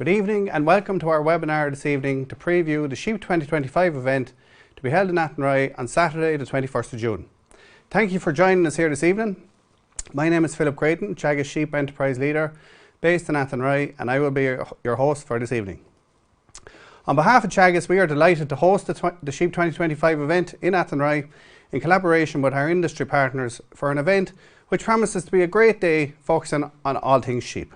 Good evening and welcome to our webinar this evening to preview the Sheep 2025 event to be held in Athenry on Saturday the 21st of June. Thank you for joining us here this evening. My name is Philip Creighton, Teagasc Sheep Enterprise Leader based in Athenry, and I will be your host for this evening. On behalf of Teagasc, we are delighted to host the Sheep 2025 event in Athenry in collaboration with our industry partners for an event which promises to be a great day focusing on all things sheep.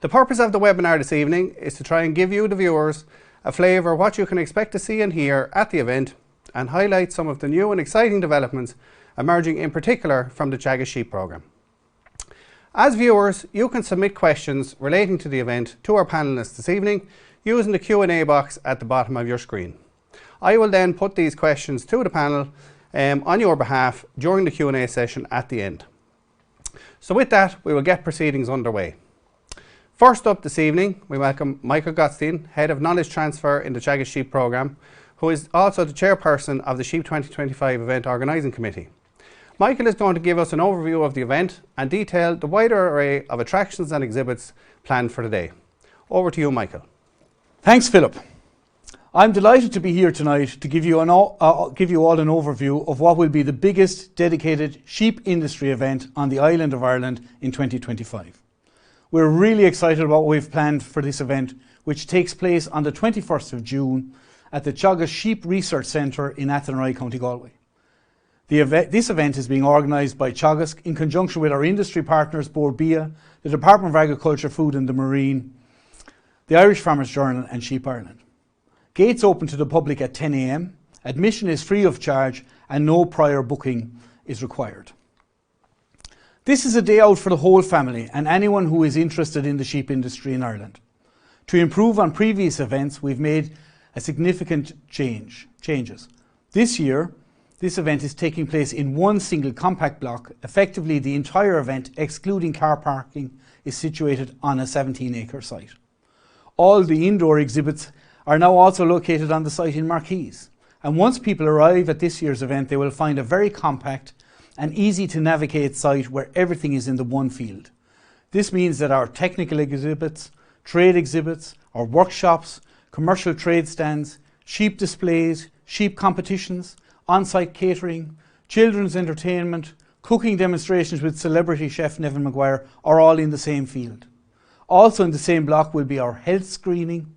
The purpose of the webinar this evening is to try and give you, the viewers, a flavour of what you can expect to see and hear at the event and highlight some of the new and exciting developments emerging in particular from the Teagasc Sheep programme. As viewers, you can submit questions relating to the event to our panellists this evening using the Q&A box at the bottom of your screen. I will then put these questions to the panel on your behalf during the Q&A session at the end. So with that, we will get proceedings underway. First up this evening, we welcome Michael Gottstein, Head of Knowledge Transfer in the Teagasc Sheep programme, who is also the Chairperson of the Sheep 2025 Event Organising Committee. Michael is going to give us an overview of the event and detail the wider array of attractions and exhibits planned for the day. Over to you, Michael. Thanks, Philip. I'm delighted to be here tonight to give you all an overview of what will be the biggest dedicated sheep industry event on the island of Ireland in 2025. We're really excited about what we've planned for this event, which takes place on the 21st of June at the Teagasc Sheep Research Centre in Athenry, County Galway. This event is being organised by Teagasc in conjunction with our industry partners, Bord Bia, the Department of Agriculture, Food and the Marine, the Irish Farmers Journal and Sheep Ireland. Gates open to the public at 10 a.m, admission is free of charge and no prior booking is required. This is a day out for the whole family and anyone who is interested in the sheep industry in Ireland. To improve on previous events, we've made a significant changes. This year, this event is taking place in one single compact block. Effectively, the entire event, excluding car parking, is situated on a 17-acre site. All the indoor exhibits are now also located on the site in marquees. And once people arrive at this year's event, they will find a very compact and easy to navigate site where everything is in the one field. This means that our technical exhibits, trade exhibits, our workshops, commercial trade stands, sheep displays, sheep competitions, on-site catering, children's entertainment, cooking demonstrations with celebrity chef Nevin Maguire are all in the same field. Also in the same block will be our health screening,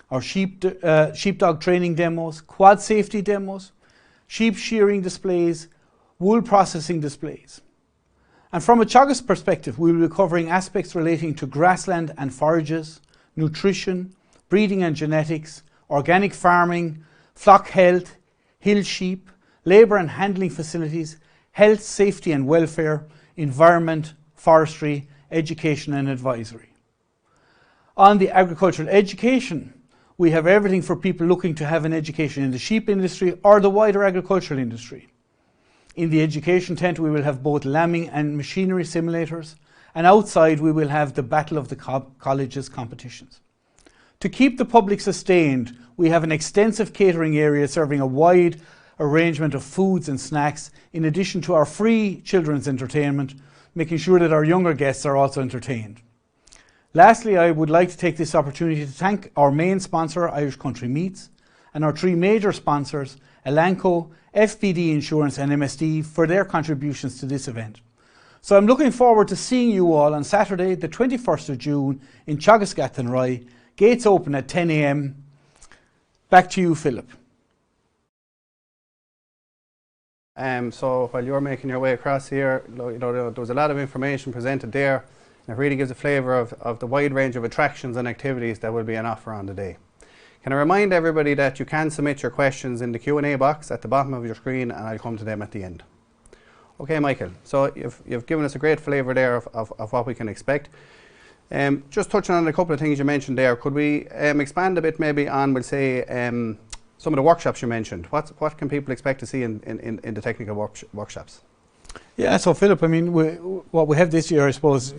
our sheepdog training demos, quad safety demos, sheep shearing displays, wool processing displays. And from a Teagasc perspective, we will be covering aspects relating to grassland and forages, nutrition, breeding and genetics, organic farming, flock health, hill sheep, labour and handling facilities, health, safety and welfare, environment, forestry, education and advisory. On the agricultural education, we have everything for people looking to have an education in the sheep industry or the wider agricultural industry. In the education tent, we will have both lambing and machinery simulators, and outside we will have the Battle of the Colleges competitions. To keep the public sustained, we have an extensive catering area serving a wide arrangement of foods and snacks, in addition to our free children's entertainment, making sure that our younger guests are also entertained. Lastly, I would like to take this opportunity to thank our main sponsor, Irish Country Meats, and our three major sponsors, Elanco, FBD Insurance and MSD, for their contributions to this event. So I'm looking forward to seeing you all on Saturday, the 21st of June in Teagasc Athenry. Gates open at 10 a.m. Back to you, Philip. So while you're making your way across here, there was a lot of information presented there. And it really gives a flavour of the wide range of attractions and activities that will be on offer on the day. Can I remind everybody that you can submit your questions in the Q&A box at the bottom of your screen and I'll come to them at the end. Okay, Michael, so you've given us a great flavour there of what we can expect. Just touching on a couple of things you mentioned there, could we expand a bit maybe on, we'll say, some of the workshops you mentioned? What can people expect to see in the technical workshops? Yeah, so Philip, I mean, what we have this year, I suppose,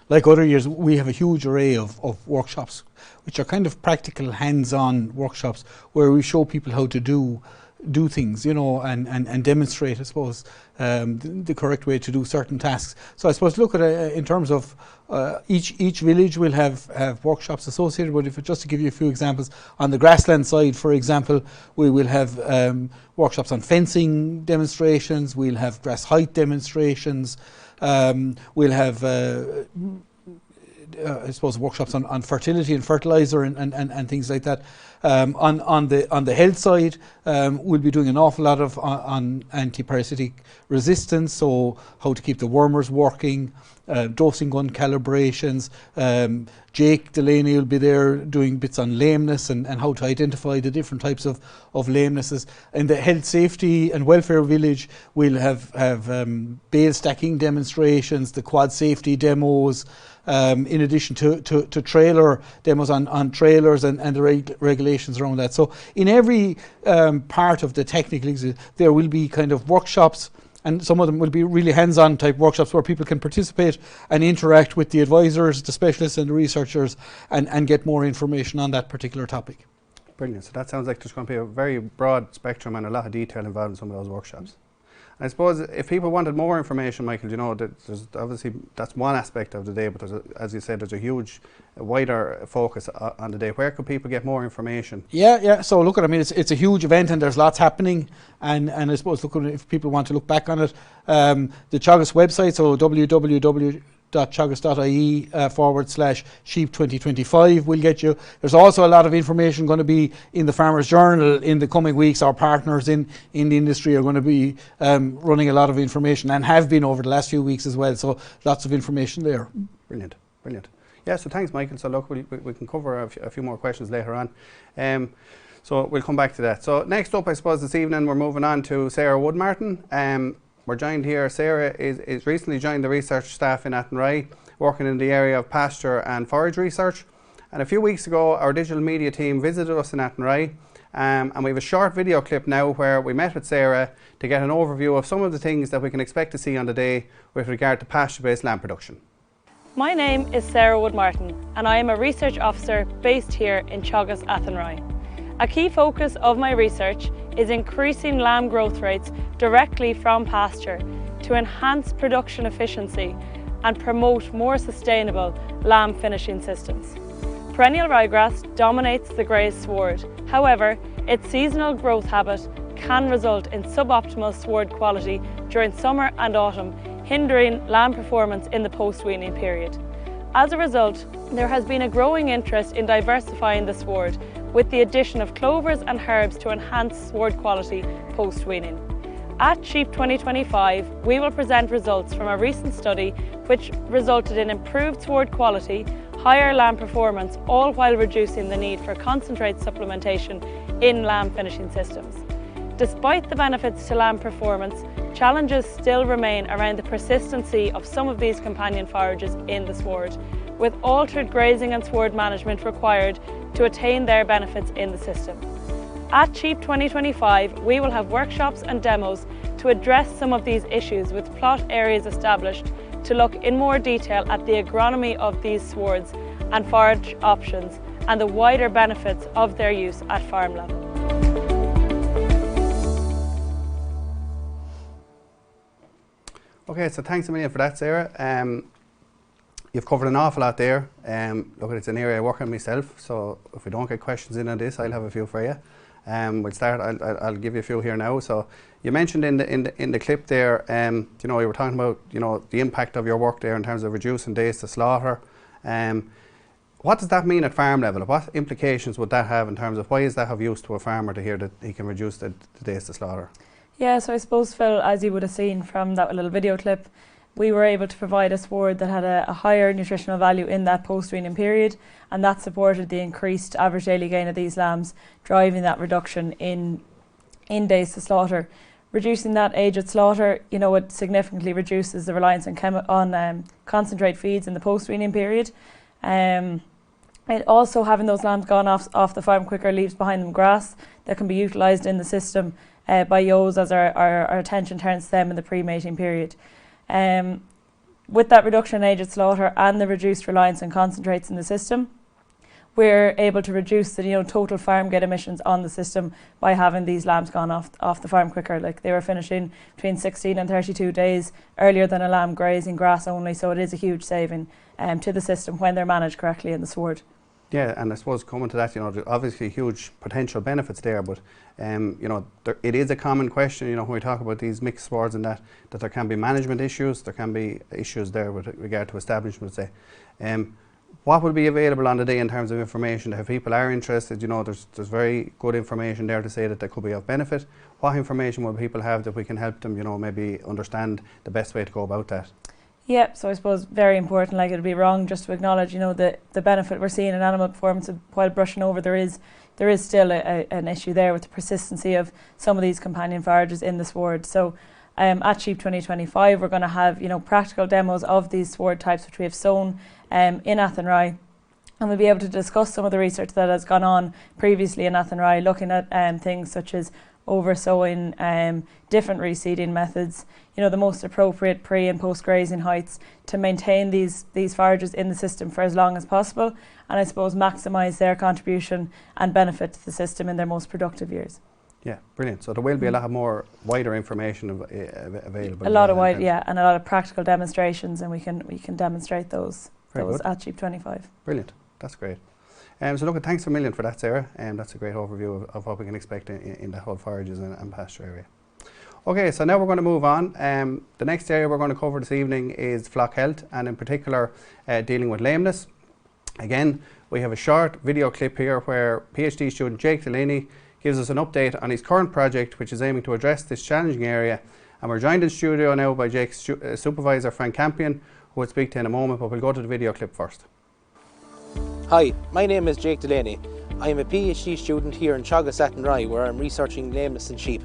like other years, we have a huge array of workshops, which are kind of practical, hands-on workshops where we show people how to do do things, you know, and demonstrate, I suppose, the correct way to do certain tasks. So I suppose look at in terms of each village will have workshops associated with it. Just to give you a few examples, on the Grassland side, for example, we will have workshops on fencing demonstrations. We'll have grass height demonstrations. We'll have I suppose workshops on fertility and fertilizer and things like that. On the health side, we'll be doing an awful lot of on anti-parasitic resistance, so how to keep the wormers working, dosing gun calibrations. Jake Delaney will be there doing bits on lameness and how to identify the different types of lamenesses. In the health, safety and welfare village, we'll have bale stacking demonstrations, the quad safety demos, in addition to trailer demos on trailers and the regulations around that. So in every part of the technical, there will be kind of workshops, and some of them will be really hands-on type workshops where people can participate and interact with the advisors, the specialists and the researchers, and get more information on that particular topic. Brilliant. So that sounds like there's going to be a very broad spectrum and a lot of detail involved in some of those workshops. I suppose if people wanted more information, Michael, you know, there's obviously that's one aspect of the day, but there's as you said, there's a huge, wider focus on the day. Where could people get more information? Yeah. So look, I mean, it's a huge event and there's lots happening, and I suppose look, if people want to look back on it, the Teagasc website, so www.teagasc.ie/sheep 2025 will get you. There's also a lot of information going to be in the Farmers Journal in the coming weeks. Our partners in the industry are going to be running a lot of information and have been over the last few weeks as well. So lots of information there. Brilliant. Yeah, so thanks, Michael. So look, we can cover a few more questions later on. So we'll come back to that. So next up, I suppose this evening we're moving on to Sarah Woodmartin. We're joined here. Sarah is recently joined the research staff in Athenry, working in the area of pasture and forage research. And a few weeks ago, our digital media team visited us in Athenry, and we have a short video clip now where we met with Sarah to get an overview of some of the things that we can expect to see on the day with regard to pasture-based lamb production. My name is Sarah Woodmartin, and I am a research officer based here in Teagasc, Athenry. A key focus of my research is increasing lamb growth rates directly from pasture to enhance production efficiency and promote more sustainable lamb finishing systems. Perennial ryegrass dominates the grazed sward. However, its seasonal growth habit can result in suboptimal sward quality during summer and autumn, hindering lamb performance in the post-weaning period. As a result, there has been a growing interest in diversifying the sward with the addition of clovers and herbs to enhance sward quality post-weaning. At Sheep 2025, we will present results from a recent study which resulted in improved sward quality, higher lamb performance, all while reducing the need for concentrate supplementation in lamb finishing systems. Despite the benefits to lamb performance, challenges still remain around the persistency of some of these companion forages in the sward, with altered grazing and sward management required to attain their benefits in the system. At Sheep 2025, we will have workshops and demos to address some of these issues, with plot areas established to look in more detail at the agronomy of these swards and forage options and the wider benefits of their use at farm level. Okay, so thanks a million for that, Sarah. You've covered an awful lot there. Look, it's an area I work on myself, so if we don't get questions in on this, I'll have a few for you. We'll start. I'll give you a few here now. So you mentioned in the clip there, you know, you were talking about, you know, the impact of your work there in terms of reducing days to slaughter. What does that mean at farm level? What implications would that have in terms of why is that of use to a farmer to hear that he can reduce the days to slaughter? Yeah, so I suppose, Phil, as you would have seen from that little video clip, we were able to provide a sward that had a higher nutritional value in that post-weaning period, and that supported the increased average daily gain of these lambs, driving that reduction in days to slaughter. Reducing that age at slaughter, you know, it significantly reduces the reliance on concentrate feeds in the post-weaning period. And also, having those lambs gone off the farm quicker leaves behind them grass that can be utilised in the system by ewes as our attention turns to them in the pre-mating period. With that reduction in age at slaughter and the reduced reliance on concentrates in the system, we're able to reduce the total farm gate emissions on the system by having these lambs gone off the farm quicker. Like, they were finishing between 16 and 32 days earlier than a lamb grazing grass only, so it is a huge saving to the system when they're managed correctly in the sward. Yeah, and I suppose coming to that, there's obviously huge potential benefits there, but it is a common question, when we talk about these mixed swards and that there can be management issues, there can be issues there with regard to establishment, say. What will be available on the day in terms of information if people are interested? There's very good information there to say that they could be of benefit. What information will people have that we can help them, maybe understand the best way to go about that? Yeah, so I suppose very important, like, it'd be wrong just to acknowledge, the benefit we're seeing in animal performance while brushing over there is still an issue there with the persistency of some of these companion forages in the sward. So at Sheep 2025 we're going to have, practical demos of these sward types which we have sown in Athenry, and we'll be able to discuss some of the research that has gone on previously in Athenry, looking at things such as over-sowing, different reseeding methods, the most appropriate pre and post grazing heights to maintain these forages in the system for as long as possible, and I suppose maximise their contribution and benefit to the system in their most productive years. Yeah, brilliant. So there will be a lot more wider information available. A lot of and a lot of practical demonstrations, and we can demonstrate those at Sheep 25. Brilliant, that's great. So look, thanks a million for that, Sarah. That's a great overview of what we can expect in the whole forages and pasture area. Okay, so now we're going to move on. The next area we're going to cover this evening is flock health, and in particular dealing with lameness. Again, we have a short video clip here where PhD student Jake Delaney gives us an update on his current project, which is aiming to address this challenging area. And we're joined in studio now by Jake's supervisor, Frank Campion, who will speak to in a moment, but we'll go to the video clip first. Hi, my name is Jake Delaney. I am a PhD student here in Teagasc Athenry, where I'm researching lameness in sheep.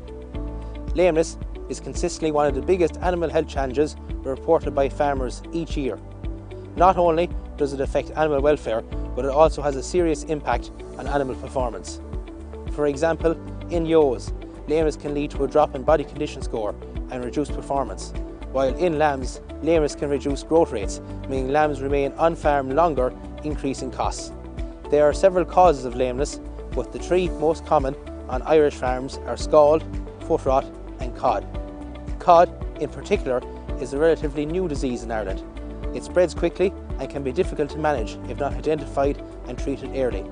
Lameness is consistently one of the biggest animal health challenges reported by farmers each year. Not only does it affect animal welfare, but it also has a serious impact on animal performance. For example, in ewes, lameness can lead to a drop in body condition score and reduced performance, while in lambs, lameness can reduce growth rates, meaning lambs remain on farm longer, increasing costs. There are several causes of lameness, but the three most common on Irish farms are scald, foot rot and cod. Cod, in particular, is a relatively new disease in Ireland. It spreads quickly and can be difficult to manage if not identified and treated early.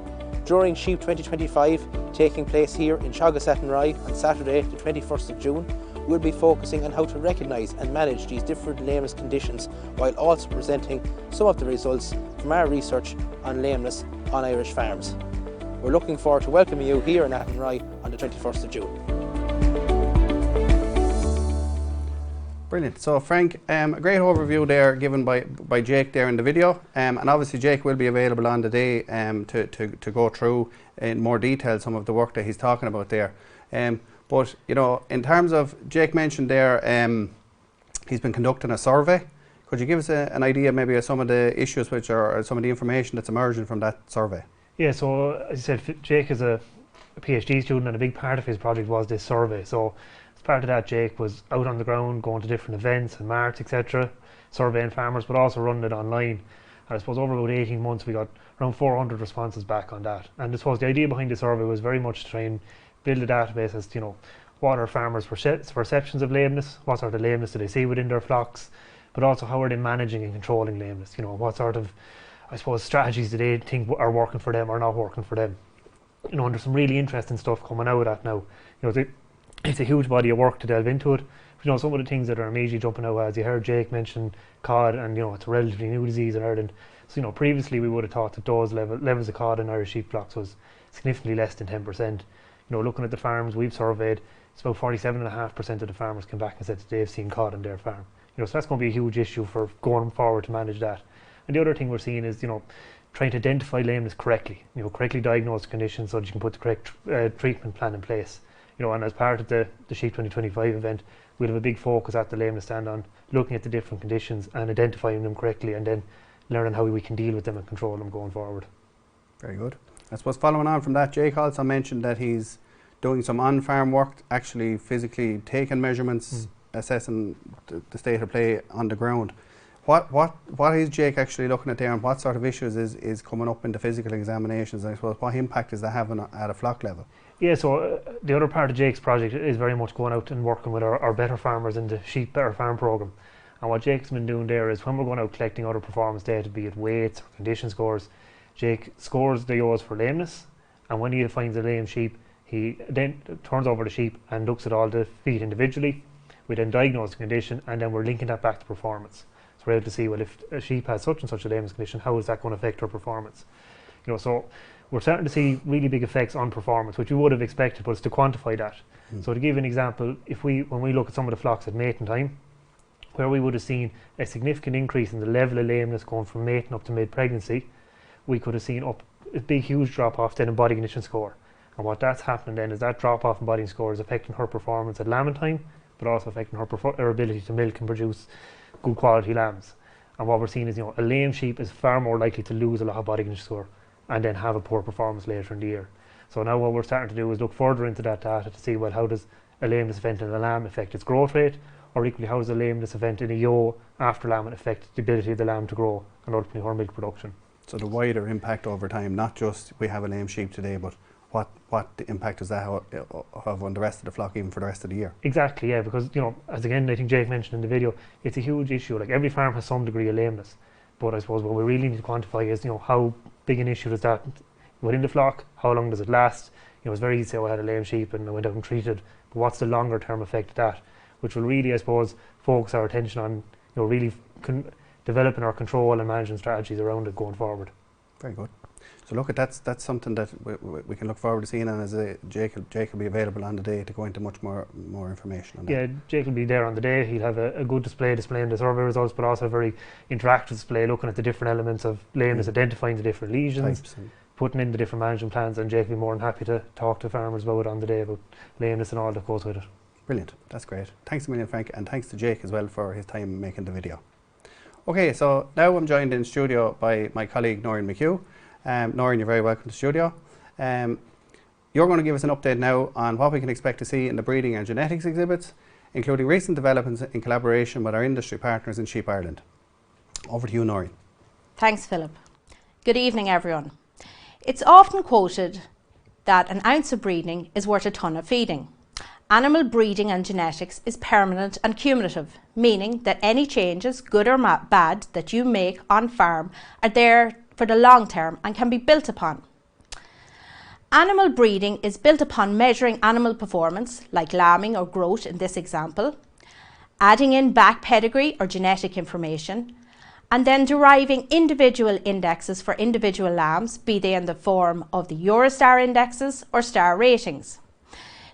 During Sheep 2025, taking place here in Teagasc Athenry on Saturday the 21st of June, we'll be focusing on how to recognise and manage these different lameness conditions, while also presenting some of the results from our research on lameness on Irish farms. We're looking forward to welcoming you here in Athenry on the 21st of June. Brilliant. So Frank, a great overview there given by Jake there in the video, and obviously Jake will be available on the day to go through in more detail some of the work that he's talking about there. But in terms of, Jake mentioned there, he's been conducting a survey. Could you give us an idea maybe of some of the issues which are, or some of the information that's emerging from that survey? Yeah, so as you said, Jake is a PhD student, and a big part of his project was this survey. So as part of that, Jake was out on the ground, going to different events and marts, etc., surveying farmers, but also running it online. And I suppose over about 18 months we got around 400 responses back on that. And I suppose the idea behind the survey was very much to try and build a database as to, what are farmers' perceptions of lameness, what sort of lameness do they see within their flocks, but also how are they managing and controlling lameness, what sort of, I suppose, strategies do they think are working for them or not working for them. And there's some really interesting stuff coming out of that now. It's a huge body of work to delve into it. But, some of the things that are immediately jumping out, as you heard Jake mention cod, and it's a relatively new disease in Ireland. So previously we would have thought that those levels of cod in Irish sheep flocks was significantly less than 10%. Looking at the farms we've surveyed, it's about 47.5% of the farmers came back and said that they've seen cod in their farm. So that's going to be a huge issue for going forward to manage that. And the other thing we're seeing is, trying to identify lameness correctly, correctly diagnose the condition so that you can put the correct treatment plan in place. And as part of the Sheep 2025 event, we'll have a big focus at the lameness stand on looking at the different conditions and identifying them correctly, and then learning how we can deal with them and control them going forward. Very good. I suppose following on from that, Jake also mentioned that he's doing some on-farm work, actually physically taking measurements, assessing the state of play on the ground. What is Jake actually looking at there, and what sort of issues is coming up in the physical examinations? I suppose what impact is that having at a flock level? Yeah, so the other part of Jake's project is very much going out and working with our better farmers in the Sheep Better Farm programme. And what Jake's been doing there is when we're going out collecting other performance data, be it weights or condition scores, Jake scores the ewes for lameness, and when he finds a lame sheep, he then turns over the sheep and looks at all the feet individually. We then diagnose the condition, and then we're linking that back to performance. So we're able to see, well, if a sheep has such and such a lameness condition, how is that going to affect her performance? So we're starting to see really big effects on performance, which we would have expected, but it's to quantify that. So to give an example, when we look at some of the flocks at mating time, where we would have seen a significant increase in the level of lameness going from mating up to mid-pregnancy, we could have seen a big, huge drop-off then in body condition score. And what that's happening then is that drop-off in body score is affecting her performance at lambing time, but also affecting her ability to milk and produce good quality lambs. And what we're seeing is, a lame sheep is far more likely to lose a lot of body condition score and then have a poor performance later in the year. So now what we're starting to do is look further into that data to see, well, how does a lameness event in a lamb affect its growth rate, or equally how does a lameness event in a ewe after lambing affect the ability of the lamb to grow and ultimately her milk production. So the wider impact over time, not just we have a lame sheep today, but what the impact does that have on the rest of the flock, even for the rest of the year? Exactly, yeah, because as again I think Jake mentioned in the video, it's a huge issue. Like every farm has some degree of lameness, but I suppose what we really need to quantify is how big an issue is that within the flock, how long does it last? It's very easy to say, I had a lame sheep and I went out and treated, but what's the longer term effect of that, which will really, I suppose, focus our attention on really developing our control and managing strategies around it going forward. Very good. So look, that's something that we can look forward to seeing, and as Jake will be available on the day to go into much more information on that. Yeah, Jake will be there on the day. He'll have a good display displaying the survey results, but also a very interactive display looking at the different elements of lameness, identifying the different lesions, putting in the different management plans, and Jake will be more than happy to talk to farmers about it on the day, about lameness and all that goes with it. Brilliant, that's great. Thanks a million, Frank, and thanks to Jake as well for his time making the video. Okay, so now I'm joined in studio by my colleague Noreen McHugh. Noreen, you're very welcome to the studio. You're going to give us an update now on what we can expect to see in the breeding and genetics exhibits, including recent developments in collaboration with our industry partners in Sheep Ireland. Over to you, Noreen. Thanks, Philip. Good evening, everyone. It's often quoted that an ounce of breeding is worth a ton of feeding. Animal breeding and genetics is permanent and cumulative, meaning that any changes, good or bad, that you make on farm are there for the long term and can be built upon. Animal breeding is built upon measuring animal performance, like lambing or growth in this example, adding in back pedigree or genetic information, and then deriving individual indexes for individual lambs, be they in the form of the Eurostar indexes or star ratings.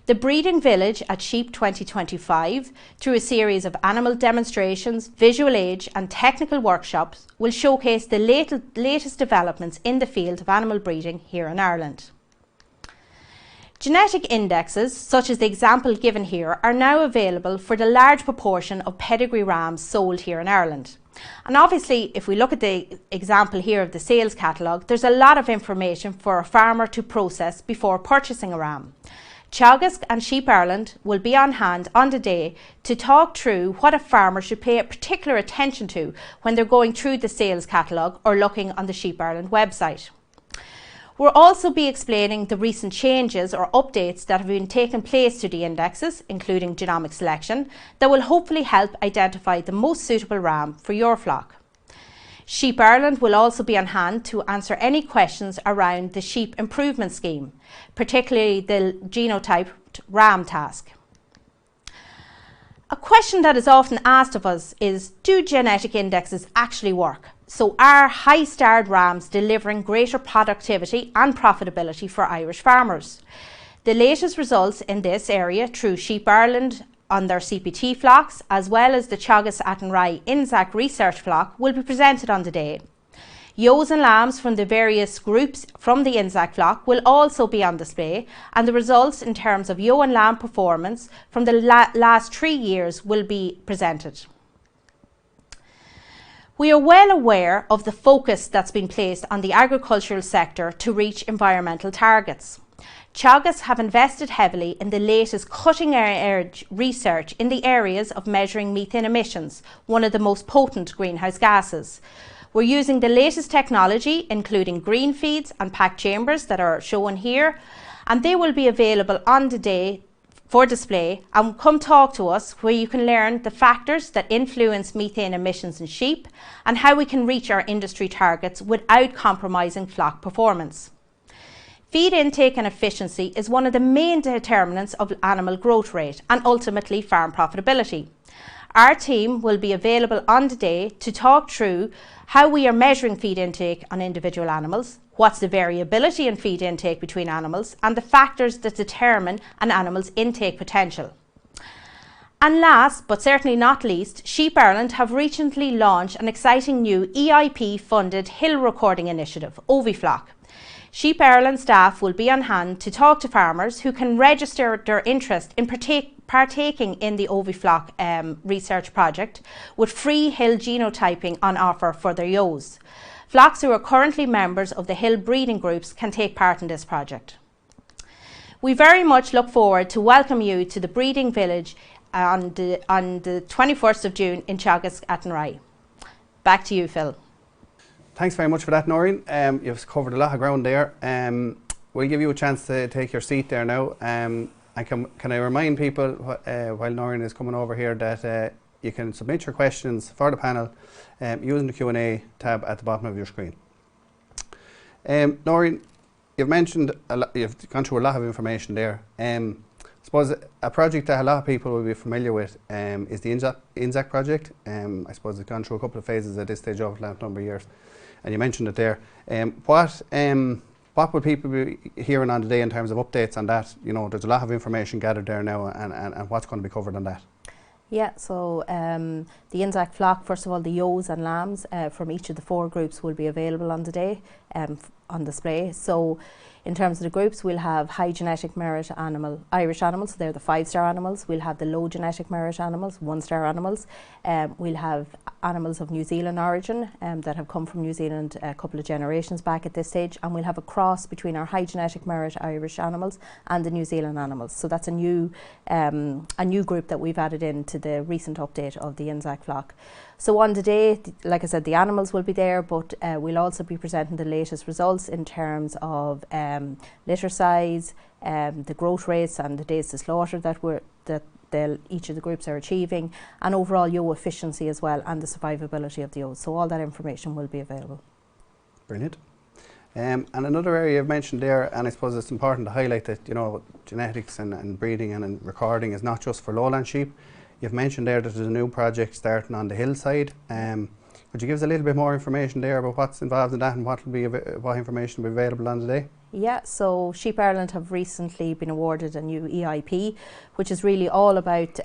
The Breeding Village at Sheep 2025, through a series of animal demonstrations, visual aids and technical workshops, will showcase the latest developments in the field of animal breeding here in Ireland. Genetic indexes, such as the example given here, are now available for the large proportion of pedigree rams sold here in Ireland. And obviously, if we look at the example here of the sales catalogue, there's a lot of information for a farmer to process before purchasing a ram. Teagasc and Sheep Ireland will be on hand on the day to talk through what a farmer should pay particular attention to when they're going through the sales catalogue or looking on the Sheep Ireland website. We'll also be explaining the recent changes or updates that have been taking place to the indexes, including genomic selection, that will hopefully help identify the most suitable ram for your flock. Sheep Ireland will also be on hand to answer any questions around the Sheep Improvement Scheme, particularly the genotyped ram task. A question that is often asked of us is, do genetic indexes actually work? So are high-starred rams delivering greater productivity and profitability for Irish farmers? The latest results in this area through Sheep Ireland on their CPT flocks, as well as the Teagasc Athenry Teagasc Research flock, will be presented on the day. Ewes and lambs from the various groups from the Teagasc flock will also be on display, and the results in terms of ewe and lamb performance from the last 3 years will be presented. We are well aware of the focus that's been placed on the agricultural sector to reach environmental targets. Teagasc have invested heavily in the latest cutting-edge research in the areas of measuring methane emissions, one of the most potent greenhouse gases. We're using the latest technology, including green feeds and packed chambers that are shown here, and they will be available on the day for display, and come talk to us where you can learn the factors that influence methane emissions in sheep and how we can reach our industry targets without compromising flock performance. Feed intake and efficiency is one of the main determinants of animal growth rate and ultimately farm profitability. Our team will be available on the day to talk through how we are measuring feed intake on individual animals, what's the variability in feed intake between animals, and the factors that determine an animal's intake potential. And last, but certainly not least, Sheep Ireland have recently launched an exciting new EIP-funded hill recording initiative, OviFlock. Sheep Ireland staff will be on hand to talk to farmers who can register their interest in partaking in the OviFlock research project, with free hill genotyping on offer for their ewes. Flocks who are currently members of the hill breeding groups can take part in this project. We very much look forward to welcome you to the breeding village on the 21st of June in Teagasc Athenry. Back to you, Phil. Thanks very much for that, Noreen. You've covered a lot of ground there. We'll give you a chance to take your seat there now. And can I remind people, while Noreen is coming over here, that you can submit your questions for the panel using the Q&A tab at the bottom of your screen. Noreen, you've mentioned you've gone through a lot of information there. I suppose a project that a lot of people will be familiar with is the INZAC project. I suppose it's gone through a couple of phases at this stage over the last number of years, and you mentioned it there. What would people be hearing on today in terms of updates on that? You know, there's a lot of information gathered there now, and what's going to be covered on that? Yeah, so the INZAC flock, first of all, the ewes and lambs from each of the 4 groups will be available on the day on display. So in terms of the groups, we'll have high genetic merit Irish animals, so they're the 5-star animals. We'll have the low genetic merit animals, 1-star animals. We'll have animals of New Zealand origin that have come from New Zealand a couple of generations back at this stage, and we'll have a cross between our high genetic merit Irish animals and the New Zealand animals. So that's a new group that we've added into the recent update of the INZAC flock. So on the day, like I said, the animals will be there, but we'll also be presenting the latest results in terms of litter size, the growth rates and the days to slaughter that each of the groups are achieving, and overall ewe efficiency as well, and the survivability of the ewes. So all that information will be available. Brilliant. And another area you've mentioned there, and I suppose it's important to highlight that, you know, genetics and breeding and recording is not just for lowland sheep. You've mentioned there that there's a new project starting on the hillside. Could you give us a little bit more information there about what's involved in that and what information will be available on the day? Yeah, so Sheep Ireland have recently been awarded a new EIP, which is really all about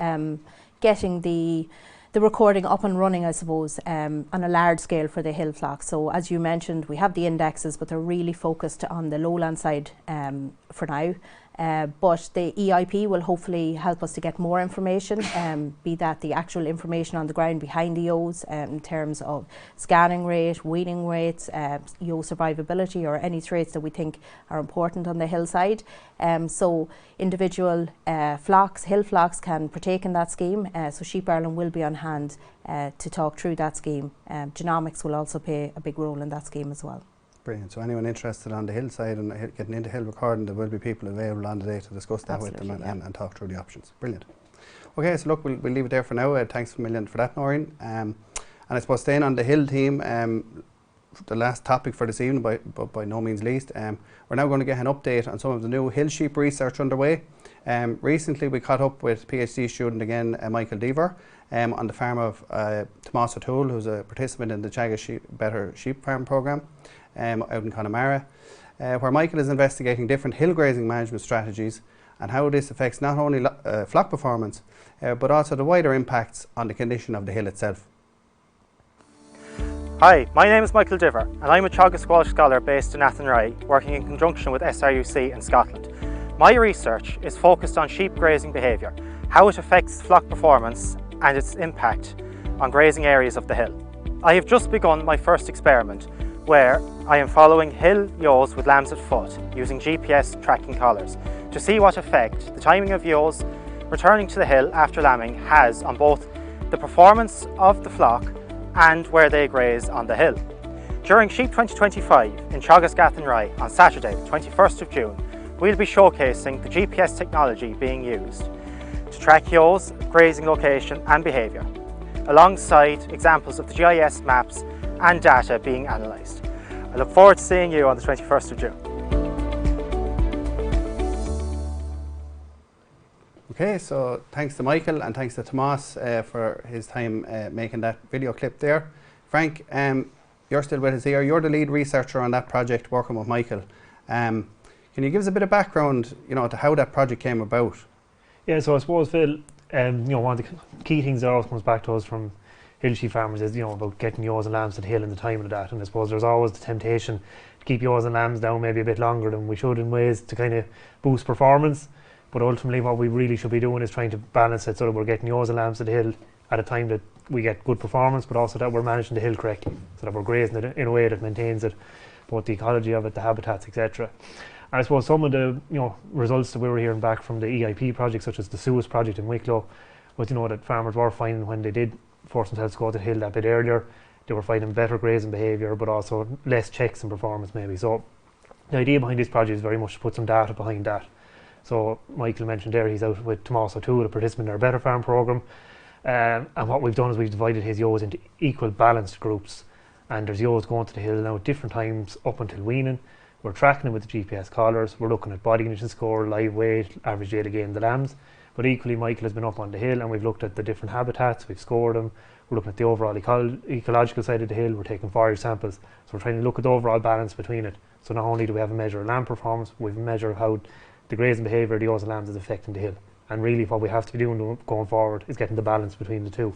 getting the recording up and running, I suppose, on a large scale for the hill flock. So as you mentioned, we have the indexes, but they're really focused on the lowland side for now. But the EIP will hopefully help us to get more information, be that the actual information on the ground behind the ewes in terms of scanning rate, weaning rates, ewe survivability, or any traits that we think are important on the hillside. So individual hill flocks can partake in that scheme. So Sheep Ireland will be on hand to talk through that scheme. Genomics will also play a big role in that scheme as well. Brilliant. So anyone interested on the hillside and getting into hill recording, there will be people available on the day to discuss that with them and talk through the options. Brilliant. Okay, so look, we'll leave it there for now. Thanks a million for that, Noreen. And I suppose staying on the hill theme, the last topic for this evening, but by no means least, we're now going to get an update on some of the new hill sheep research underway. Recently we caught up with PhD student again, Michael Deaver, on the farm of Tomás O'Toole, who's a participant in the Teagasc Better Sheep Farm programme out in Connemara, where Michael is investigating different hill grazing management strategies and how this affects not only flock performance, but also the wider impacts on the condition of the hill itself. Hi, my name is Michael Diver and I'm a Teagasc Walsh Scholar based in Athenry, working in conjunction with SRUC in Scotland. My research is focused on sheep grazing behaviour, how it affects flock performance and its impact on grazing areas of the hill. I have just begun my first experiment where I am following hill ewes with lambs at foot using GPS tracking collars to see what effect the timing of ewes returning to the hill after lambing has on both the performance of the flock and where they graze on the hill. During Sheep 2025 in Teagasc Athenry on Saturday the 21st of June, we'll be showcasing the GPS technology being used to track ewes, grazing location and behaviour, alongside examples of the GIS maps and data being analysed. I look forward to seeing you on the 21st of June. Okay, so thanks to Michael and thanks to Tomas for his time making that video clip there. Frank, you're still with us here. You're the lead researcher on that project working with Michael. Can you give us a bit of background, to how that project came about? Yeah, so I suppose, Phil, one of the key things that always comes back to us from hill sheep farmers is, about getting ewes and lambs to the hill and the timing of that. And I suppose there's always the temptation to keep ewes and lambs down maybe a bit longer than we should in ways to kind of boost performance. But ultimately what we really should be doing is trying to balance it so that we're getting ewes and lambs to the hill at a time that we get good performance, but also that we're managing the hill correctly, so that we're grazing it in a way that maintains it, both the ecology of it, the habitats, etc. And I suppose some of the results that we were hearing back from the EIP projects, such as the Suez project in Wicklow, was that farmers were finding when they did force themselves to go to the hill that bit earlier, they were finding better grazing behaviour, but also less checks and performance maybe. So the idea behind this project is very much to put some data behind that. So Michael mentioned there he's out with Tomas O'Toole, a participant in our Better Farm programme, and what we've done is we've divided his ewes into equal balanced groups, and there's ewes going to the hill now at different times up until weaning. We're tracking them with the GPS collars, we're looking at body condition score, live weight, average daily gain in the lambs, but equally Michael has been up on the hill and we've looked at the different habitats, we've scored them, we're looking at the overall ecological side of the hill, we're taking forage samples, so we're trying to look at the overall balance between it. So not only do we have a measure of lamb performance, we have a measure of how the grazing behaviour of the ewes and lambs is affecting the hill. And really what we have to be doing going forward is getting the balance between the two.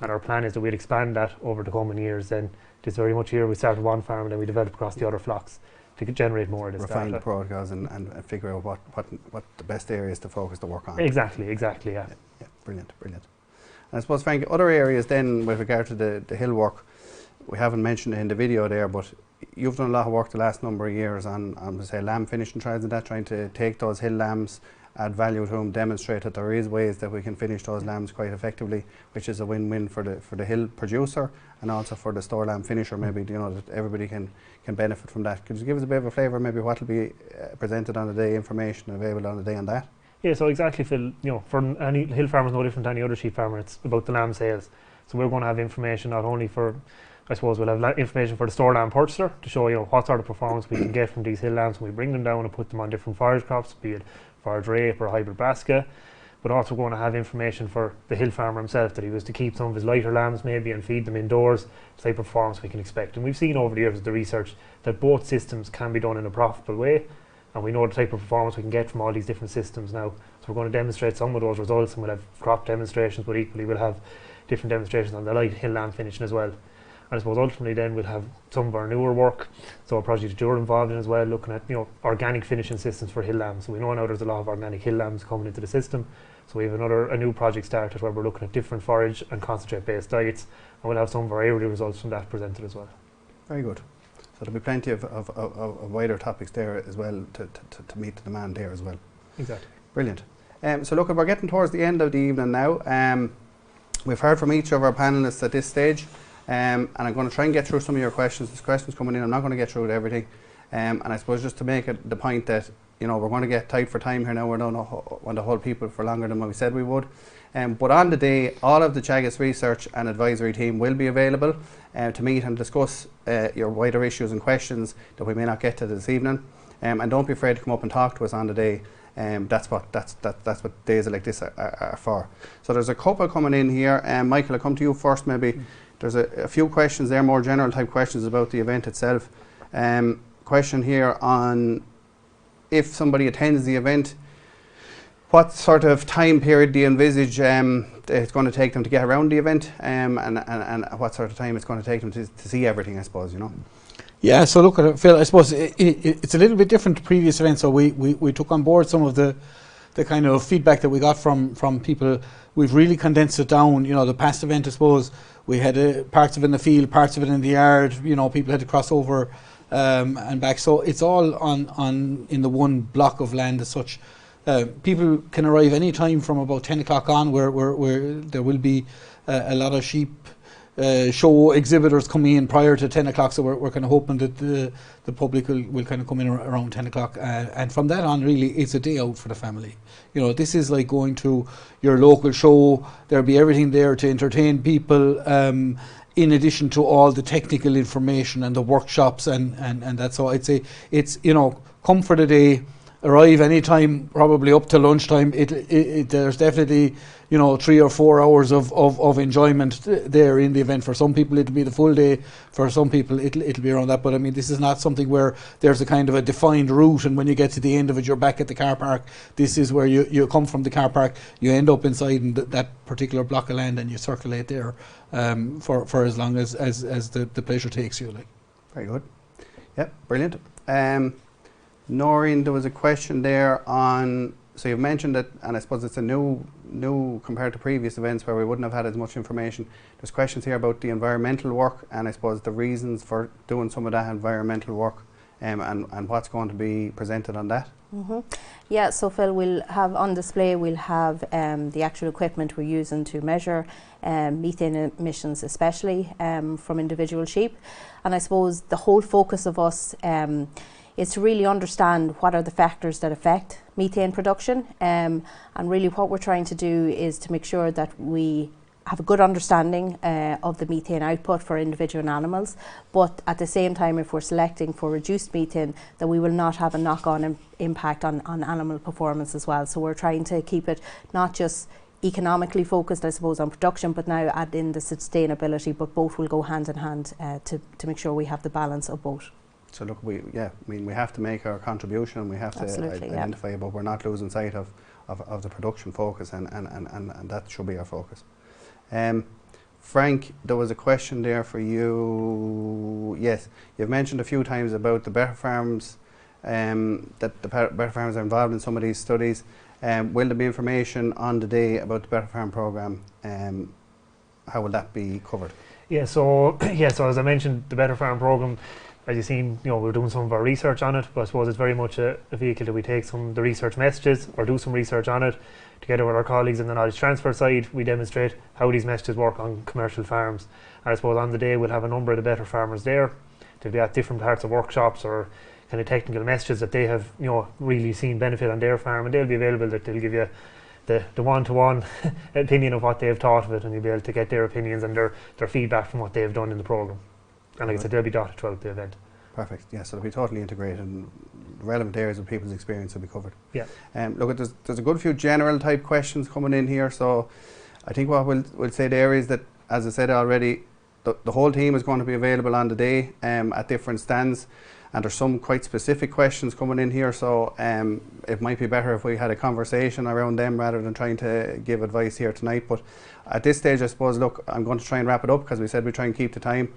And our plan is that we'll expand that over the coming years. Then this very much here, we started one farm and then we develop across the other flocks to generate more of this refine data. The protocols and figure out what the best areas to focus to work on. Exactly, yeah. Yeah, brilliant. And I suppose, Frank, other areas then with regard to the hill work, we haven't mentioned it in the video there, but you've done a lot of work the last number of years on say, lamb finishing trials and that, trying to take those hill lambs, add value to them, demonstrate that there is ways that we can finish those lambs quite effectively, which is a win-win for the hill producer and also for the store lamb finisher, maybe, that everybody can benefit from that. Could you give us a bit of a flavour, maybe what will be presented on the day, information available on the day on that? Yeah, so exactly, Phil, for any hill farmers no different than any other sheep farmer, it's about the lamb sales. So we're going to have information not only for, I suppose we'll have information for the store lamb purchaser to show what sort of performance we can get from these hill lambs when we bring them down and put them on different forage crops, be it forage rape or hybrid brassica. But also going to have information for the hill farmer himself, that he was to keep some of his lighter lambs maybe and feed them indoors, the type of performance we can expect. And we've seen over the years with the research that both systems can be done in a profitable way, and we know the type of performance we can get from all these different systems now. So we're going to demonstrate some of those results, and we'll have crop demonstrations, but equally we'll have different demonstrations on the light hill lamb finishing as well. And I suppose ultimately then we'll have some of our newer work, so a project that you're involved in as well, looking at organic finishing systems for hill lambs. So we know now there's a lot of organic hill lambs coming into the system, so we have a new project started where we're looking at different forage and concentrate based diets, and we'll have some of our early results from that presented as well. Very good. So there'll be plenty of wider topics there as well to meet the demand there as well. Exactly. Brilliant. So look, we're getting towards the end of the evening now. We've heard from each of our panellists at this stage. And I'm going to try and get through some of your questions. There's questions coming in. I'm not going to get through everything. And I suppose just to make it the point that we're going to get tight for time here now. We don't want to hold people for longer than what we said we would. But on the day, all of the Teagasc research and advisory team will be available to meet and discuss your wider issues and questions that we may not get to this evening. And don't be afraid to come up and talk to us on the day. That's what days like this are for. So there's a couple coming in here. Michael, I'll come to you first maybe. There's a few questions there, more general type questions about the event itself. Question here on if somebody attends the event, what sort of time period do you envisage it's going to take them to get around the event, and what sort of time it's going to take them to see everything, I suppose, Yeah, so look at it, Phil, I suppose it's a little bit different to previous events, so we took on board some of the kind of feedback that we got from people. We've really condensed it down. The past event, I suppose, we had parts of it in the field, parts of it in the yard. You know, people had to cross over and back. So it's all on in the one block of land as such. People can arrive any time from about 10 o'clock on, where there will be a lot of sheep show exhibitors coming in prior to 10 o'clock, so we're kind of hoping that the public will kind of come in around 10 o'clock, and from that on really it's a day out for the family. You know, this is like going to your local show. There'll be everything there to entertain people, in addition to all the technical information and the workshops and that. So I'd say it's, you know, come for the day, arrive anytime, probably up to lunchtime. There's definitely, you know, 3 or 4 hours of enjoyment there in the event. For some people it'll be the full day, for some people it'll be around that. But I mean, this is not something where there's a kind of a defined route, and when you get to the end of it you're back at the car park. This is where you come from the car park, you end up inside in that particular block of land, and you circulate there for as long as the pleasure takes you. Like. Very good. Yep, brilliant. Noreen, there was a question there on, so you've mentioned it, and I suppose it's a new compared to previous events where we wouldn't have had as much information. There's questions here about the environmental work, and I suppose the reasons for doing some of that environmental work, and what's going to be presented on that. Mm-hmm. Yeah, so Phil, we'll have on display, we'll have the actual equipment we're using to measure methane emissions, especially from individual sheep. And I suppose the whole focus of us is to really understand what are the factors that affect methane production, and really what we're trying to do is to make sure that we have a good understanding of the methane output for individual animals, but at the same time, if we're selecting for reduced methane, that we will not have a knock-on impact on animal performance as well. So we're trying to keep it not just economically focused, I suppose, on production, but now add in the sustainability, but both will go hand in hand to make sure we have the balance of both. So look, we have to make our contribution, we have to identify it, but we're not losing sight of the production focus, and that should be our focus. Frank, there was a question there for you. Yes, you've mentioned a few times about the Better Farms, that the Better Farms are involved in some of these studies. Will there be information on the day about the Better Farm programme? How will that be covered? So as I mentioned, the Better Farm programme, as you've seen, you know, we're doing some of our research on it, but I suppose it's very much a vehicle that we take some of the research messages or do some research on it. Together with our colleagues in the knowledge transfer side, we demonstrate how these messages work on commercial farms. And I suppose on the day we'll have a number of the Better Farmers there. They'll be at different parts of workshops or kind of technical messages that they have, you know, really seen benefit on their farm, and they'll be available, that they'll give you the one-to-one opinion of what they've thought of it, and you'll be able to get their opinions and their feedback from what they've done in the programme. And like I said, they'll be dotted throughout the event. Perfect. Yeah, so it'll be totally integrated, and relevant areas of people's experience will be covered. Yeah. Look, there's a good few general type questions coming in here, so I think what we'll say there is that, as I said already, the whole team is going to be available on the day at different stands, and there's some quite specific questions coming in here, so it might be better if we had a conversation around them rather than trying to give advice here tonight. But at this stage, I suppose, look, I'm going to try and wrap it up, because we said we'd try and keep the time.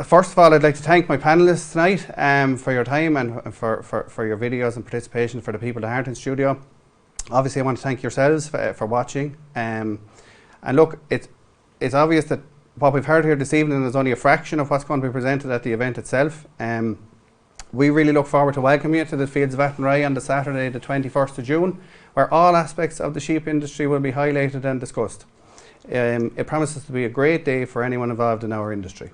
First of all, I'd like to thank my panellists tonight for your time and for your videos and participation. For the people that aren't in studio, obviously I want to thank yourselves for watching. And look, it's obvious that what we've heard here this evening is only a fraction of what's going to be presented at the event itself. We really look forward to welcoming you to the Fields of Athenry on the Saturday the 21st of June, where all aspects of the sheep industry will be highlighted and discussed. It promises to be a great day for anyone involved in our industry.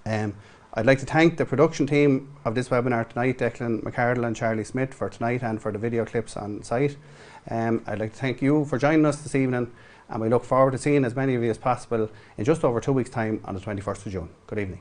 I'd like to thank the production team of this webinar tonight, Declan McArdle and Charlie Smith, for tonight and for the video clips on site. I'd like to thank you for joining us this evening, and we look forward to seeing as many of you as possible in just over 2 weeks' time on the 21st of June. Good evening.